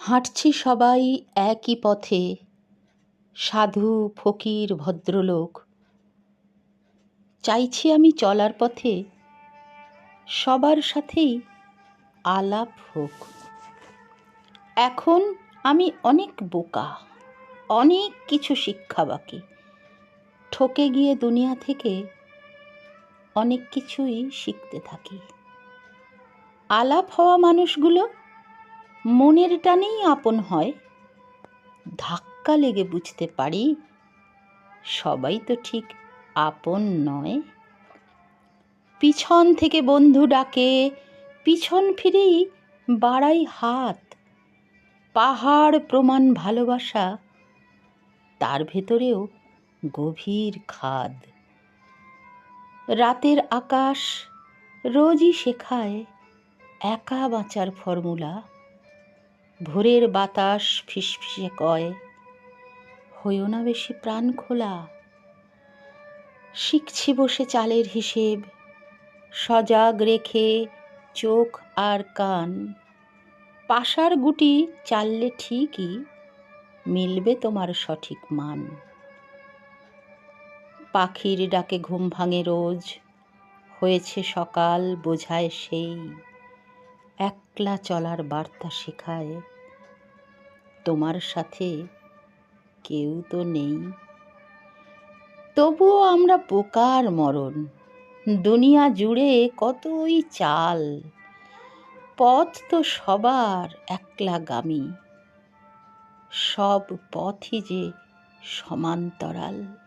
হাঁটছি সবাই একই পথে, সাধু ফকির ভদ্রলোক। চাইছি আমি চলার পথে সবার সাথেই আলাপ হোক। এখন আমি অনেক বোকা, অনেক কিছু শিক্ষা বাকি। ঠকে গিয়ে দুনিয়া থেকে অনেক কিছুই শিখতে থাকি। আলাপ হওয়া মানুষগুলো মনের টানেই আপন হয়। ধাক্কা লেগে বুঝতে পারি সবাই তো ঠিক আপন নয়। পিছন থেকে বন্ধু ডাকে, পিছন ফিরেই বাড়াই হাত। পাহাড় প্রমাণ ভালোবাসা, তার ভেতরেও গভীর খাদ। রাতের আকাশ রোজই শেখায় একা বাঁচার ফর্মুলা। ভোরের বাতাস ফিসফিসে কয়, হইও না বেশি প্রাণ খোলা। শিখছি বসে চালের হিসেব, সজাগ রেখে চোখ আর কান। পাশার গুটি চাললে ঠিকই মিলবে তোমার সঠিক মান। পাখির ডাকে ঘুম ভাঙে রোজ, হয়েছে সকাল বোঝায় সেই। একলা চলার বার্তা শেখায়, তোমার সাথে কেউ তো নেই। তবুও আমরা বোকার মরণ, দুনিয়া জুড়ে কতই চাল। পথ তো সবার একলাগামী, সব পথই যে সমান্তরাল।